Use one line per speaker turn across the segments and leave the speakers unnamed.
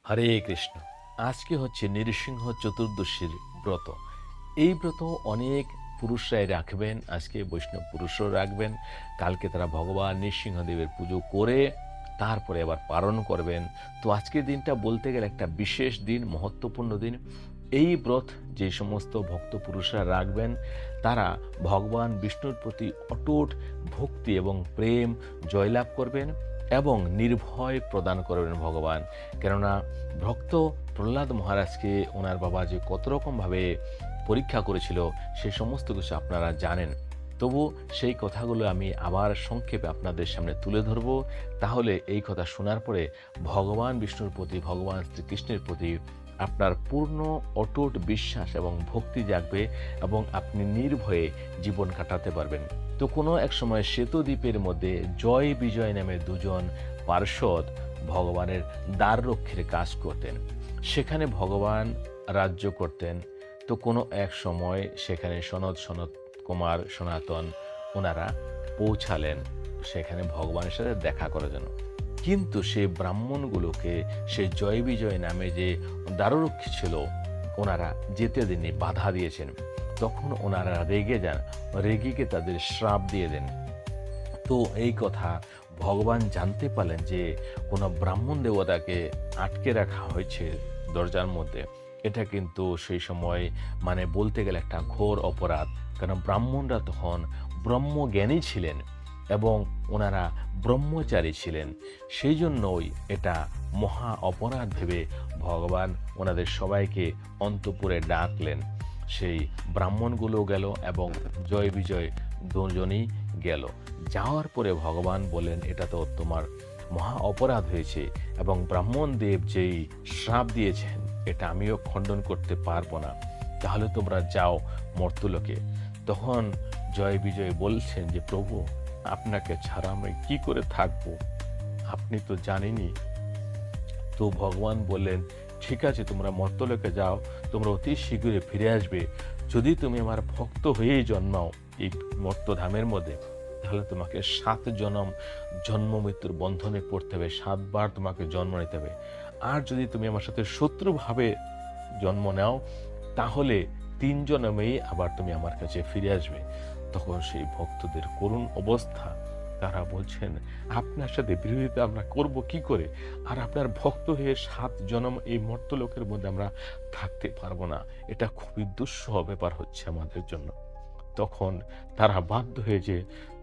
হরে কৃষ্ণ। আজকে হচ্ছে নৃসিংহ চতুর্দশীর ব্রত। এই ব্রত অনেক পুরুষরাই রাখবেন, আজকে বৈষ্ণব পুরুষরাও রাখবেন। কালকে তারা ভগবান নৃসিংহদেবের পুজো করে তারপরে আবার পালন করবেন। তো আজকের দিনটা বলতে গেলে একটা বিশেষ দিন, মহত্বপূর্ণ দিন। এই ব্রত যে সমস্ত ভক্ত পুরুষরা রাখবেন তারা ভগবান বিষ্ণুর প্রতি অটুট ভক্তি এবং প্রেম জয়লাভ করবেন এবং নির্ভয় প্রদান করবেন ভগবান। কেননা ভক্ত প্রহ্লাদ মহারাজকে ওনার বাবা যে কত রকমভাবে পরীক্ষা করেছিল সে সমস্ত কিছু আপনারা জানেন। তবু সেই কথাগুলো আমি আবার সংক্ষেপে আপনাদের সামনে তুলে ধরব। তাহলে এই কথা শোনার পরে ভগবান বিষ্ণুর প্রতি, ভগবান শ্রীকৃষ্ণের প্রতি আপনার পূর্ণ অটুট বিশ্বাস এবং ভক্তি জাগবে এবং আপনি নির্ভয়ে জীবন কাটাতে পারবেন। তো কোনো এক সময় শ্বেতদ্বীপের মধ্যে জয় বিজয় নামে দুজন পার্ষদ ভগবানের দ্বাররক্ষীর কাজ করতেন। সেখানে ভগবান রাজ্য করতেন। তো কোনো এক সময় সেখানে সনত কুমার সনাতন ওনারা পৌঁছালেন সেখানে ভগবানের সাথে দেখা করার জন্য। কিন্তু সেই ব্রাহ্মণগুলোকে সে জয় বিজয় নামে যে দ্বাররক্ষী ছিল ওনারা যেতে দিনই বাধা দিয়েছেন। তখন ওনারা রেগে যান, রেগেকে তাদের শ্রাপ দিয়ে দেন। তো এই কথা ভগবান জানতে পারলেন যে কোনো ব্রাহ্মণ দেবতাকে আটকে রাখা হয়েছে দরজার মধ্যে। এটা কিন্তু সেই সময় বলতে গেলে একটা ঘোর অপরাধ। কারণ ব্রাহ্মণরা তখন ব্রহ্মজ্ঞানী ছিলেন এবং ওনারা ব্রহ্মচারী ছিলেন। সেই জন্যই এটা মহা অপরাধ ভেবে ভগবান ওনাদের সবাইকে অন্তঃপুরে ডাকলেন। সেই ব্রাহ্মণগুলো গেল এবং জয় বিজয় দুজনই গেল। যাওয়ার পরে ভগবান বললেন, এটা তো তোমার মহা অপরাধ হয়েছে এবং ব্রাহ্মণ দেব যেই শ্রাপ দিয়েছেন এটা আমিও খণ্ডন করতে পারবো না, তাহলে তোমরা যাও মর্ত্যলোকে। তখন জয় বিজয় বলছেন যে প্রভু, আপনাকে ছাড়া আমি কি করে থাকবো, আপনি তো জানেনই। তো ভগবান বললেন, ঠিক আছে তোমরা মর্ত্যলোকে যাও, তোমরা অতি শীঘ্রই ফিরে আসবে। যদি তুমি আমার ভক্ত হয়েই জন্মাও এই মর্ত্যধামের মধ্যে, তাহলে তোমাকে 7 জনম জন্ম মৃত্যুর বন্ধনে পড়তে হবে, 7 বার তোমাকে জন্ম নিতে হবে। আর যদি তুমি আমার সাথে শত্রুভাবে জন্ম নাও তাহলে 3 জন্মেই আবার তুমি আমার কাছে ফিরে আসবে। তখন সেই ভক্তদের করুণ অবস্থা, তারা বলছেন আপনার সাথে বিরোধিতা আমরা করব কি করে, আর আপনার ভক্ত হয়ে 7 জন্ম এই মর্ত্যলোকের মধ্যে আমরা থাকতে পারবো না, এটা খুবই দুঃসহ ব্যাপার হচ্ছে আমাদের জন্য। তখন তারা বাধ্য হয়েছে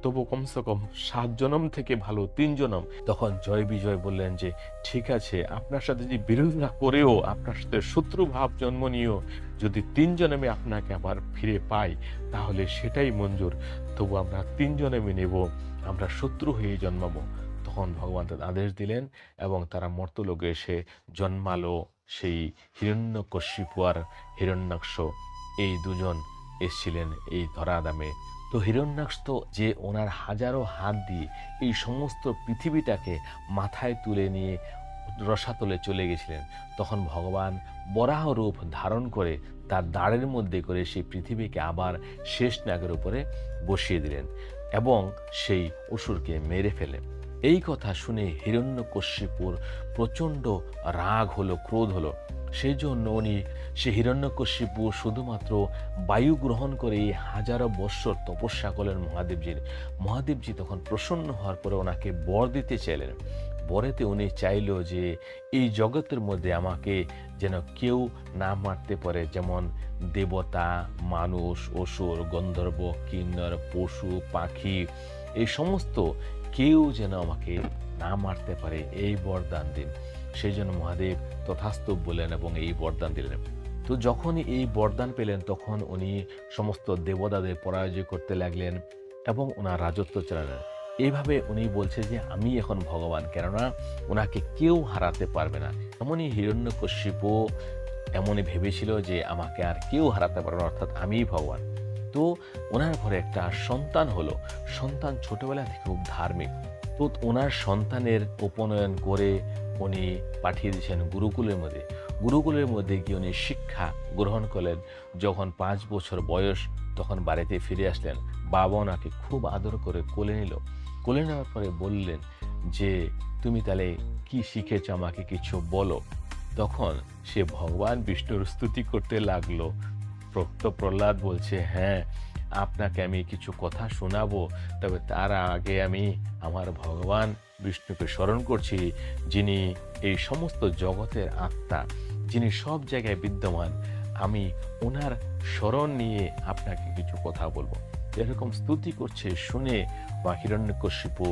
তবু কমসে কম 7 জনম থেকে ভালো 3 জনম। তখন জয় বিজয় বললেন যে ঠিক আছে, আপনার সাথে যদি বিরোধিতা করেও, আপনার সাথে শত্রু ভাব জন্ম নিয়েও যদি 3 জন্মে আপনাকে আবার ফিরে পাই তাহলে সেটাই মঞ্জুর। তবু আমরা 3 জন্মে নেব, আমরা শত্রু হয়ে জন্মাবো। তখন ভগবান তাদের আদেশ দিলেন এবং তারা মর্ত্যলোকে এসে জন্মালো। সেই হিরণ্যকশিপু আর হিরণ্যাক্ষ এই দুজন এসেছিলেন এই ধরাধামে। তো হিরণ্যাক্ষ যে ওনার হাজারো হাত দিয়ে এই সমস্ত পৃথিবীটাকে মাথায় তুলে নিয়ে রসাতলে চলে গেছিলেন। তখন ভগবান বরাহ রূপ ধারণ করে তার দাঁড়ের মধ্যে করে সেই পৃথিবীকে আবার শেষ নাগের উপরে বসিয়ে দিলেন এবং সেই অসুরকে মেরে ফেলেন। এই কথা শুনে হিরণ্যকশিপুর প্রচণ্ড রাগ হলো, ক্রোধ হলো। সেই জন্য উনি সে হিরণ্যকশিপু শুধুমাত্র বায়ু গ্রহণ করে হাজারো বৎসর তপস্যা করলেন মহাদেবজি তখন প্রসন্ন হওয়ার পরে ওনাকে বর দিতে চাইলেন। বরেতে উনি চাইল যে এই জগতের মধ্যে আমাকে যেন কেউ না মারতে পারে, যেমন দেবতা, মানুষ, অসুর, গন্ধর্ব, কিন্নর, পশু, পাখি, এই সমস্ত কেউ যেন আমাকে না মারতে পারে, এই বরদান দিন। সেই জন্য মহাদেব তথাস্তু বললেন এবং এই বরদান দিলেন। তো যখনই এই বরদান পেলেন তখন উনি সমস্ত দেবতাদের পরাজয় করতে লাগলেন এবং ওনার রাজত্ব চালালেন। এইভাবে উনি বলছে যে আমি এখন ভগবান, কেননা ওনাকে কেউ হারাতে পারবে না। এমনই হিরণ্যকশিপু এমনই ভেবেছিল যে আমাকে আর কেউ হারাতে পারবে না, অর্থাৎ আমিই ভগবান। তো ওনার ঘরে একটা সন্তান হলো। সন্তান ছোটবেলা থেকে খুব ধার্মিক। তো ওনার সন্তানের উপনয়ন করে উনি পাঠিয়ে দিয়েছেন গুরুকুলের মধ্যে গিয়ে উনি শিক্ষা গ্রহণ করলেন। যখন 5 বছর বয়স তখন বাড়িতে ফিরে আসলেন। বাবা ওনাকে খুব আদর করে কোলে নিল। কোলে নেওয়ার পরে বললেন যে তুমি তাহলে কি শিখেছ, আমাকে কিছু বলো। তখন সে ভগবান বিষ্ণুর স্তুতি করতে লাগলো। ভক্ত প্রহ্লাদ বলছে, হ্যাঁ, আপনাকে আমি কিছু কথা শোনাবো, তবে তার আগে আমি আমার ভগবান বিষ্ণুকে স্মরণ করছি, যিনি এই সমস্ত জগতের আত্মা, যিনি সব জায়গায় বিদ্যমান। আমি ওনার স্মরণ নিয়ে আপনাকে কিছু কথা বলবো। এরকম স্তুতি করছে শুনে বা হিরণ্যকশিপু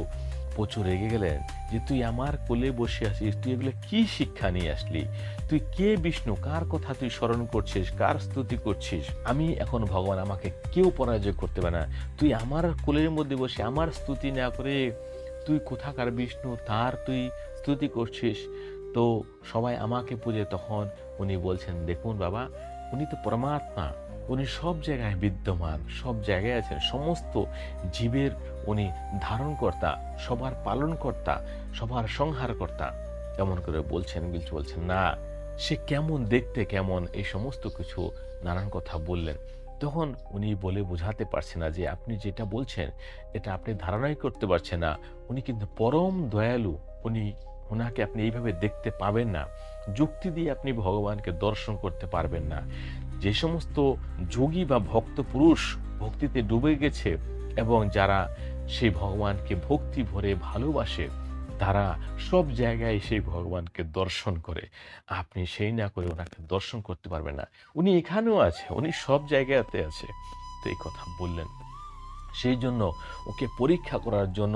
প্রচুর রেগে গেলেন যে, তুই আমার কোলে বসে আছিস, তুই এগুলো কি শিক্ষা নিয়ে আসলি? তুই কে বিষ্ণু? কার কথা তুই স্মরণ করছিস? কার স্তুতি করছিস? আমি এখন ভগবান, আমাকে কেউ পরাজয় করতে পারে না। তুই আমার কোলের মধ্যে বসে আমার স্তুতি না করে তুই কোথাকার বিষ্ণু, তার তুই স্তুতি করছিস? তো সবাই আমাকে পূজে। তখন উনি বলছেন, দেখুন বাবা, উনি তো পরমাত্মা, উনি সব জায়গায় বিদ্যমান, সব জায়গায় আছেন, সমস্ত জীবের উনি ধারণকর্তা, সবার পালনকর্তা, সবার সংহারকর্তা। এমন করে বলছেন, বলছেন না, সে কেমন দেখতে, কেমন, এই সমস্ত কিছু নানান কথা বললেন। তখন উনি বলে বোঝাতে পারছে না যে আপনি যেটা বলছেন এটা আপনি ধারণাই করতে পারছেন না। উনি কিন্তু পরম দয়ালু, ওনাকে আপনি এইভাবে দেখতে পাবেন না। যুক্তি দিয়ে আপনি ভগবানকে দর্শন করতে পারবেন না। যে সমস্ত যোগী বা ভক্ত পুরুষ ভক্তিতে ডুবে গেছে এবং যারা সেই ভগবানকে ভক্তি ভরে ভালোবাসে, তারা সব জায়গায় সেই ভগবানকে দর্শন করে। আপনি সেই না করে ওনাকে দর্শন করতে পারবেন না। উনি এখানেও আছে, উনি সব জায়গাতে আছে। তো এই কথা বললেন। সেই জন্য ওকে পরীক্ষা করার জন্য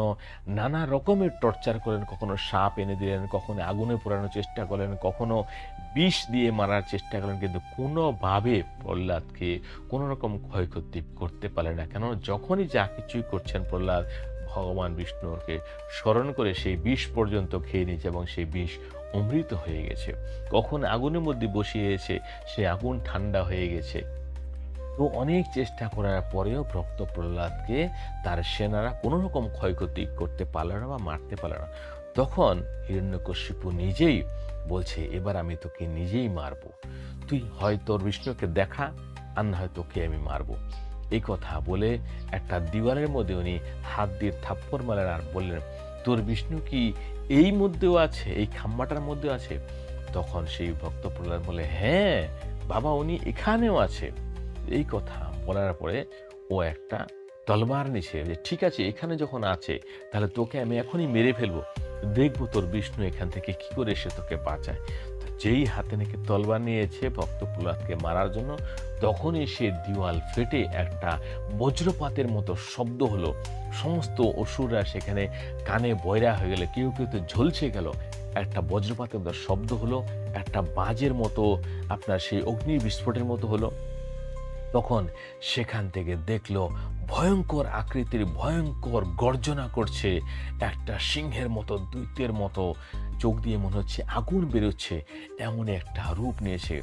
নানা রকমের টর্চার করলেন। কখনো সাপ এনে দিলেন, কখনো আগুনে পোড়ানোর চেষ্টা করলেন, কখনো বিষ দিয়ে মারার চেষ্টা করলেন, কিন্তু কোনোভাবে প্রহ্লাদকে কোনো রকম ক্ষয়ক্ষতি করতে পারলেন না। কেন, যখনই যা কিছুই করছেন প্রহ্লাদ ভগবান বিষ্ণুকে স্মরণ করে সেই বিষ পর্যন্ত খেয়ে নিয়েছে এবং সেই বিষ অমৃত হয়ে গেছে। কখন আগুনের মধ্যে বসিয়েছে, সে আগুন ঠান্ডা হয়ে গেছে। তো অনেক চেষ্টা করার পরেও ভক্ত প্রহ্লাদকে তার সেনারা কোনো রকম ক্ষয়ক্ষতি করতে পারল না বা মারতে পারল না। তখন হিরণ্যকশিপু নিজেই বলছে, এবার আমি তোকে নিজেই মারবো। তুই হয় তোর বিষ্ণুকে দেখা, আর না হয় তোকে আমি মারবো। এই কথা বলে একটা দিওয়ালের মধ্যে উনি হাত দিয়ে থাপ্পড় মারলেন আর বললেন, তোর বিষ্ণু কি এই মধ্যেও আছে, এই খাম্বাটার মধ্যেও আছে? তখন সেই ভক্ত প্রহ্লাদ বলে, হ্যাঁ বাবা, উনি এখানেও আছে। এই কথা বলার পরে ও একটা তলবার নিছে যে, ঠিক আছে, এখানে যখন আছে তাহলে তোকে আমি এখনই মেরে ফেলবো, দেখবো তোর বিষ্ণু এখান থেকে কি করে সে তোকে বাঁচায়। তো যেই হাতে নাকি তলবার নিয়েছে ভক্ত প্রহ্লাদকে মারার জন্য, তখনই সে দিওয়াল ফেটে একটা বজ্রপাতের মতো শব্দ হলো। সমস্ত অসুররা সেখানে কানে বয়রা হয়ে গেলে, কেউ কেউ তো ঝলসে গেল। একটা বজ্রপাতের মতো শব্দ হলো, একটা বাজের মতো আপনার সেই অগ্নি বিস্ফোটের মতো হলো। তখন সেখান থেকে দেখলো ভয়ঙ্কর আকৃতির ভয়ঙ্কর গর্জনা করছে একটা সিংহের মতো, দৈত্যের মতো, চোখ দিয়ে মনে হচ্ছে আগুন বেরোচ্ছে, এমন একটা রূপ নিয়েছে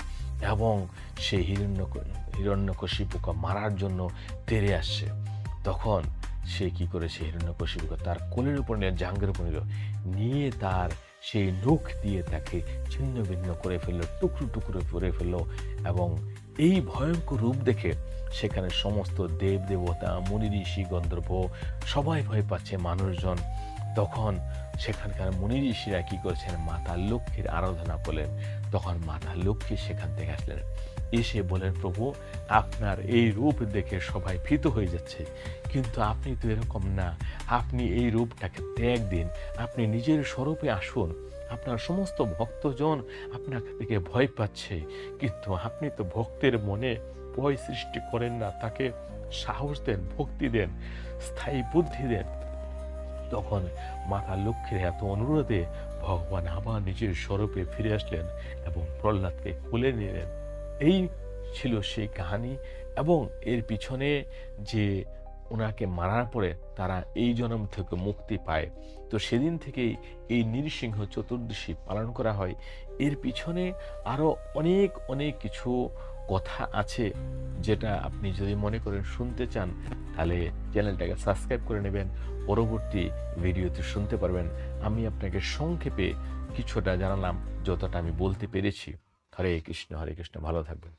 এবং সে হিরণ্যকশিপুকে মারার জন্য তেড়ে আসছে। তখন সে কি করেছে, হিরণ্যকশিপুকে তার কোলের উপর নিয়ে, জাঙ্গের উপর নিয়ে তার সেই নখ দিয়ে তাকে ছিন্ন ভিন্ন করে ফেললো, টুকরো টুকরো করে ফেললো। এবং এই ভয়ঙ্কর রূপ দেখে সেখানে সমস্ত দেব দেবতা, মুনি ঋষি, গন্ধর্ব সবাই ভয় পাচ্ছে, মানুষজন। তখন সেখানকার মুনি ঋষিরা কি করছেন, মাতা লক্ষ্মীর আরাধনা করলেন। তখন মাতা লক্ষ্মী সেখান থেকে আসলেন, এসে বলেন, প্রভু, আপনার এই রূপ দেখে সবাই ভীত হয়ে যাচ্ছে, কিন্তু আপনি তো এরকম না। আপনি এই রূপটাকে ত্যাগ দিন, আপনি নিজের স্বরূপে আসুন। আপনার সমস্ত ভক্তজন আপনার থেকে ভয় পাচ্ছে, কিন্তু আপনি তো ভক্তের মনে ভয় সৃষ্টি করেন না, তাকে সাহস দেন, ভক্তি দেন, স্থায়ী বুদ্ধি দেন। তখন মাতা লক্ষ্মীর এত অনুরোধে ভগবান আবার নিজের স্বরূপে ফিরে আসলেন এবং প্রহ্লাদকে কোলে নিলেন। এই ছিল সেই কাহিনী। এবং এর পিছনে যে ওনাকে মারার পরে তারা এই জন্ম থেকে মুক্তি পায়, তো সেদিন থেকেই এই নৃসিংহ চতুর্দশী পালন করা হয়। এর পিছনে আরো অনেক অনেক কিছু কথা আছে, যেটা আপনি যদি মনে করেন শুনতে চান, তাহলে চ্যানেলটাকে সাবস্ক্রাইব করে নেবেন, পরবর্তী ভিডিওতে শুনতে পারবেন। আমি আপনাকে সংক্ষেপে কিছুটা জানালাম, যতটা আমি বলতে পেরেছি। হরে কৃষ্ণ, হরে কৃষ্ণ, ভালো থাকবেন।